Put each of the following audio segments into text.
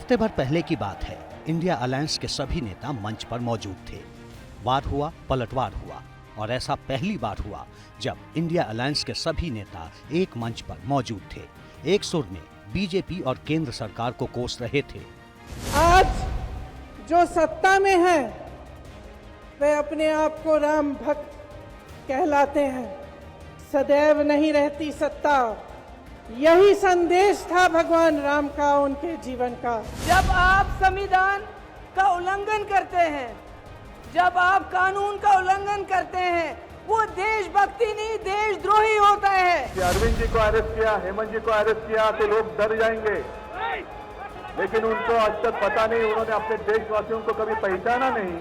हफ्ते भर पहले की बात है। इंडिया अलायंस के सभी नेता मंच पर मौजूद थे। वार हुआ, पलटवार हुआ और ऐसा पहली बार हुआ जब इंडिया अलायंस के सभी नेता एक मंच पर मौजूद थे, एक सुर में बीजेपी और केंद्र सरकार को कोस रहे थे। आज जो सत्ता में है वे अपने आप को राम भक्त कहलाते हैं। सदैव नहीं रहती सत्ता, यही संदेश था भगवान राम का उनके जीवन का। जब आप संविधान का उल्लंघन करते हैं, जब आप कानून का उल्लंघन करते हैं, वो देशभक्ति नहीं देशद्रोही होता है। अरविंद जी को अरेस्ट किया, हेमंत जी को अरेस्ट किया तो लोग डर जाएंगे, लेकिन उनको आज तक पता नहीं, उन्होंने अपने देशवासियों को कभी पहचाना नहीं।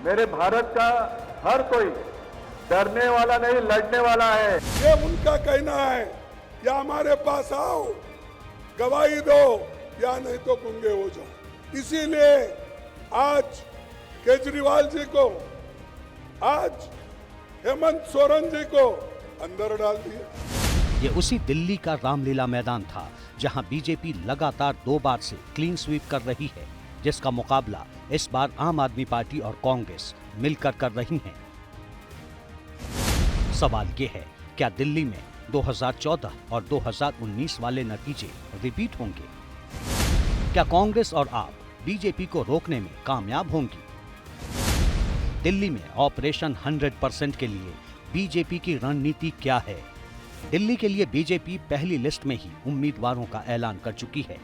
मेरे भारत का हर कोई डरने वाला नहीं, लड़ने वाला है। ये उनका कहना है या हमारे पास आओ, गवाही दो या नहीं तो गूंगे हो जाओ। इसीलिए आज केजरीवाल जी को, आज हेमंत सोरेन जी को अंदर डाल दिया। ये उसी दिल्ली का रामलीला मैदान था जहां बीजेपी लगातार 2 बार से क्लीन स्वीप कर रही है, जिसका मुकाबला इस बार आम आदमी पार्टी और कांग्रेस मिलकर कर रही हैं। सवाल ये है, क्या दिल्ली में 2014 और 2019 वाले नतीजे रिपीट होंगे? क्या कांग्रेस और आप बीजेपी को रोकने में कामयाब होंगी? दिल्ली में ऑपरेशन 100% के लिए बीजेपी की रणनीति क्या है? दिल्ली के लिए बीजेपी पहली लिस्ट में ही उम्मीदवारों का ऐलान कर चुकी है।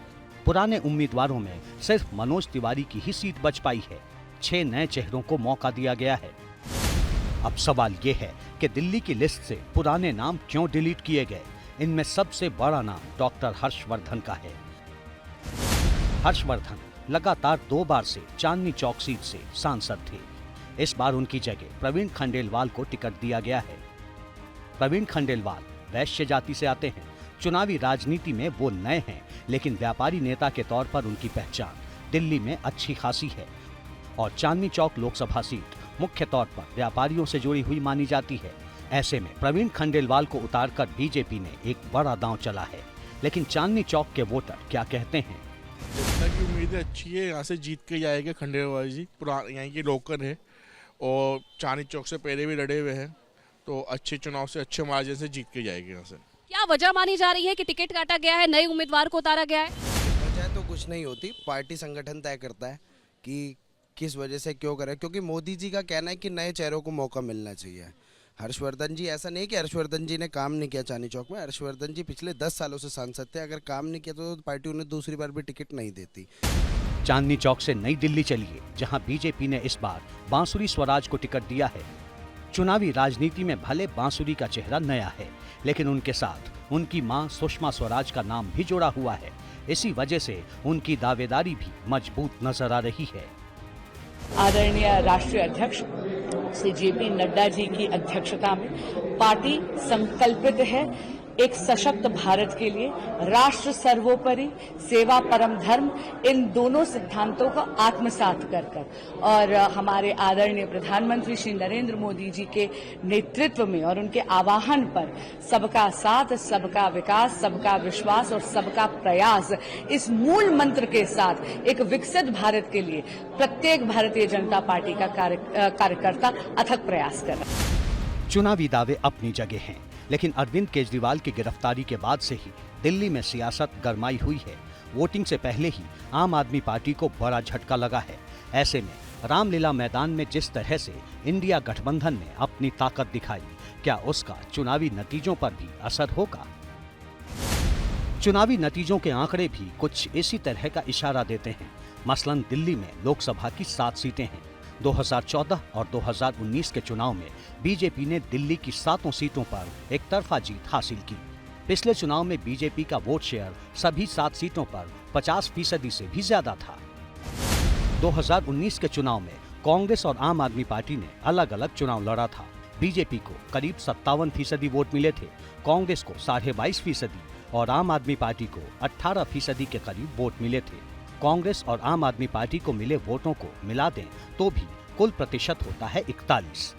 पुराने उम्मीदवारों में सिर्फ मनोज तिवारी की ही सीट बच पाई है। 6 नए चेहरों को मौका दिया गया है। अब सवाल ये है कि दिल्ली की लिस्ट से पुराने नाम क्यों डिलीट किए गए? इनमें सबसे बड़ा नाम डॉक्टर हर्षवर्धन का है। हर्षवर्धन लगातार 2 बार से चांदनी चौक सीट से सांसद थे। इस बार उनकी जगह प्रवीण खंडेलवाल को टिकट दिया गया है। प्रवीण खंडेलवाल वैश्य जाति से आते हैं। चुनावी राजनीति में वो नए हैं, लेकिन व्यापारी नेता के तौर पर उनकी पहचान दिल्ली में अच्छी खासी है और चांदनी चौक लोकसभा सीट मुख्य तौर पर व्यापारियों से जुड़ी हुई मानी जाती है। ऐसे में प्रवीण खंडेलवाल को उतारकर बीजेपी ने एक बड़ा दांव चला है। लेकिन चांदनी चौक के वोटर क्या कहते हैं? जनता की उम्मीदें अच्छी है, यहाँ से जीत के जाएंगे खंडेलवाल जी। पुराने यहाँ के लोकल है और चांदनी चौक से पहले भी लड़े हुए हैं, तो अच्छे चुनाव से अच्छे मार्जिन से जीत के जाएंगे यहाँ से। क्या वजह मानी जा रही है कि टिकट काटा गया है, नए उम्मीदवार को उतारा गया है? वजह तो कुछ नहीं होती, पार्टी संगठन तय करता है कि किस वजह से क्यों करे, क्योंकि मोदी जी का कहना है कि नए चेहरों को मौका मिलना चाहिए। हर्षवर्धन जी, ऐसा नहीं कि हर्षवर्धन जी ने काम नहीं किया चांदनी चौक में। हर्षवर्धन जी पिछले 10 सालों से सांसद थे। अगर काम नहीं किया तो पार्टी उन्हें दूसरी बार भी टिकट नहीं देती। चांदनी चौक से नई दिल्ली चलिए, जहां बीजेपी ने इस बार बांसुरी स्वराज को टिकट दिया है। चुनावी राजनीति में भले बांसुरी का चेहरा नया है, लेकिन उनके साथ उनकी मां सुषमा स्वराज का नाम भी जुड़ा हुआ है। इसी वजह से उनकी दावेदारी भी मजबूत नजर आ रही है। आदरणीय राष्ट्रीय अध्यक्ष श्री जेपी नड्डा जी की अध्यक्षता में पार्टी संकल्पित है एक सशक्त भारत के लिए। राष्ट्र सर्वोपरि, सेवा परम धर्म, इन दोनों सिद्धांतों को आत्मसात कर और हमारे आदरणीय प्रधानमंत्री श्री नरेंद्र मोदी जी के नेतृत्व में और उनके आह्वान पर सबका साथ, सबका विकास, सबका विश्वास और सबका प्रयास, इस मूल मंत्र के साथ एक विकसित भारत के लिए प्रत्येक भारतीय जनता पार्टी का कार्यकर्ता अथक प्रयास कर रहा है। चुनावी दावे अपनी जगह हैं, लेकिन अरविंद केजरीवाल की गिरफ्तारी के बाद से ही दिल्ली में सियासत गरमाई हुई है। वोटिंग से पहले ही आम आदमी पार्टी को बड़ा झटका लगा है। ऐसे में रामलीला मैदान में जिस तरह से इंडिया गठबंधन ने अपनी ताकत दिखाई, क्या उसका चुनावी नतीजों पर भी असर होगा? चुनावी नतीजों के आंकड़े भी कुछ इसी तरह का इशारा देते हैं। मसलन दिल्ली में लोकसभा की 7 सीटें हैं। 2014 और 2019 के चुनाव में बीजेपी ने दिल्ली की 7 सीटों पर एक तरफा जीत हासिल की। पिछले चुनाव में बीजेपी का वोट शेयर सभी 7 सीटों पर 50% से भी ज्यादा था। 2019 के चुनाव में कांग्रेस और आम आदमी पार्टी ने अलग अलग चुनाव लड़ा था। बीजेपी को करीब 57% वोट मिले थे, कांग्रेस को 22.5% और आम आदमी पार्टी को 18% के करीब वोट मिले थे। कांग्रेस और आम आदमी पार्टी को मिले वोटों को मिला दें तो भी कुल प्रतिशत होता है 41।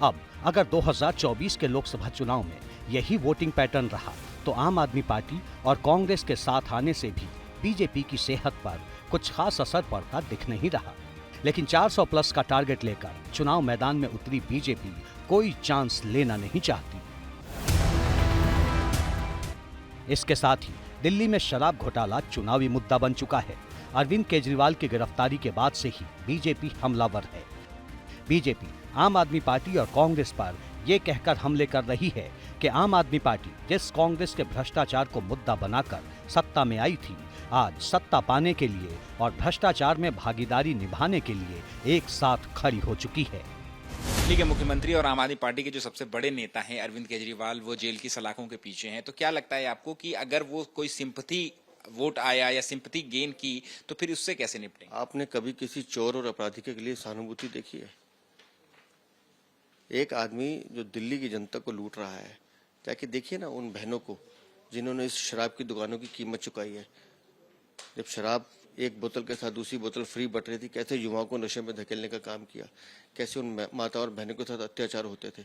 अब अगर 2024 के लोकसभा चुनाव में यही वोटिंग पैटर्न रहा तो आम आदमी पार्टी और कांग्रेस के साथ आने से भी बीजेपी की सेहत पर कुछ खास असर पड़ता दिख नहीं रहा। लेकिन 400 प्लस का टारगेट लेकर चुनाव मैदान में उतरी बीजेपी कोई चांस लेना नहीं चाहती। इसके साथ ही दिल्ली में शराब घोटाला चुनावी मुद्दा बन चुका है। अरविंद केजरीवाल की गिरफ्तारी के बाद से ही बीजेपी हमलावर है। बीजेपी आम आदमी पार्टी और कांग्रेस पर ये कहकर हमले कर रही है कि आम आदमी पार्टी जिस कांग्रेस के भ्रष्टाचार को मुद्दा बनाकर सत्ता में आई थी, आज सत्ता पाने के लिए और भ्रष्टाचार में भागीदारी निभाने के लिए एक साथ खड़ी हो चुकी है। दिल्ली के मुख्यमंत्री और आम आदमी पार्टी के जो सबसे बड़े नेता हैं अरविंद केजरीवाल, वो जेल की सलाखों के पीछे हैं। तो क्या लगता है आपको कि अगर वो कोई सिंपैथी वोट आया या सिंपैथी गेन की तो फिर उससे कैसे निपटेंगे? आपने कभी किसी चोर और अपराधी के लिए सहानुभूति देखी है? एक आदमी जो दिल्ली की जनता को लूट रहा है, जाके देखिए ना उन बहनों को जिन्होंने इस शराब की दुकानों की कीमत चुकाई है। जब शराब एक बोतल के साथ दूसरी बोतल फ्री बट रही थी, कैसे युवाओं को नशे में धकेलने का काम किया, कैसे उन माता और बहनों के साथ अत्याचार होते थे।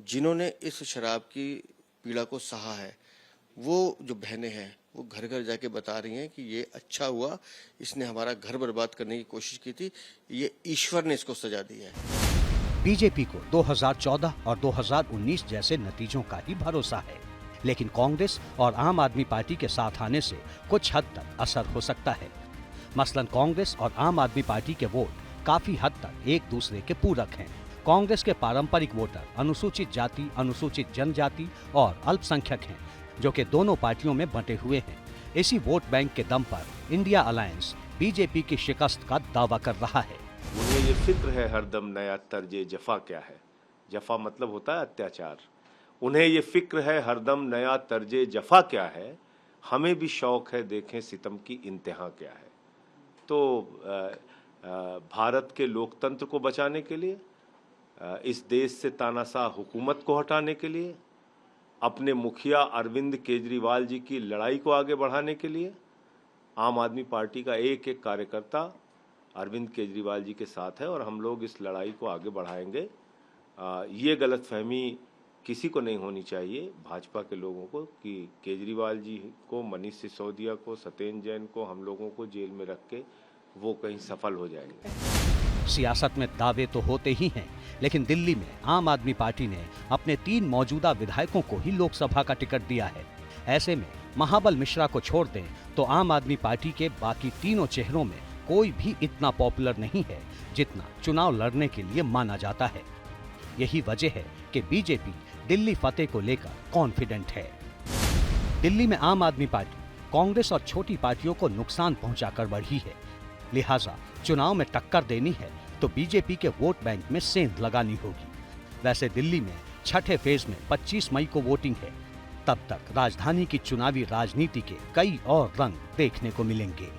जिन्होंने इस शराब की पीड़ा को सहा है, वो जो बहनें हैं वो घर घर जाके बता रही हैं कि ये अच्छा हुआ, इसने हमारा घर बर्बाद करने की कोशिश की थी, ये ईश्वर ने इसको सजा दी है। बीजेपी को 2014 और 2019 जैसे नतीजों का ही भरोसा है, लेकिन कांग्रेस और आम आदमी पार्टी के साथ आने से कुछ हद तक असर हो सकता है। मसलन कांग्रेस और आम आदमी पार्टी के वोट काफी हद तक एक दूसरे के पूरक हैं। कांग्रेस के पारंपरिक वोटर अनुसूचित जाति, अनुसूचित जनजाति और अल्पसंख्यक हैं, जो कि दोनों पार्टियों में बंटे हुए हैं। इसी वोट बैंक के दम पर इंडिया अलायंस बीजेपी की शिकस्त का दावा कर रहा है। उन्हें ये फिक्र है हरदम नया तर्जे जफा क्या है। जफा मतलब होता है अत्याचार। उन्हें ये फिक्र है हरदम नया तर्जे जफा क्या है। हमें भी शौक है देखें सितम की इंतहा क्या है। तो भारत के लोकतंत्र को बचाने के लिए, इस देश से तानाशाह हुकूमत को हटाने के लिए, अपने मुखिया अरविंद केजरीवाल जी की लड़ाई को आगे बढ़ाने के लिए आम आदमी पार्टी का एक एक कार्यकर्ता अरविंद केजरीवाल जी के साथ है और हम लोग इस लड़ाई को आगे बढ़ाएंगे। ये गलतफहमी किसी को नहीं होनी चाहिए, भाजपा के लोगों को, कि केजरीवाल जी को, मनीष सिसोदिया को, सत्येंद्र जैन को हम लोगों को जेल में रख के वो कहीं सफल हो जाएंगे। सियासत में दावे तो होते ही हैं, लेकिन दिल्ली में आम आदमी पार्टी ने अपने 3 मौजूदा विधायकों को ही लोकसभा का टिकट दिया है। ऐसे में महाबल मिश्रा को छोड़ दें तो आम आदमी पार्टी के बाकी तीनों चेहरों में कोई भी इतना पॉपुलर नहीं है जितना चुनाव लड़ने के लिए माना जाता है। यही वजह है कि बीजेपी दिल्ली फतेह को लेकर कॉन्फिडेंट है। दिल्ली में आम आदमी पार्टी कांग्रेस और छोटी पार्टियों को नुकसान पहुंचाकर बढ़ी है, लिहाजा चुनाव में टक्कर देनी है तो बीजेपी के वोट बैंक में सेंध लगानी होगी। वैसे दिल्ली में छठे फेज में 25 मई को वोटिंग है। तब तक राजधानी की चुनावी राजनीति के कई और रंग देखने को मिलेंगे।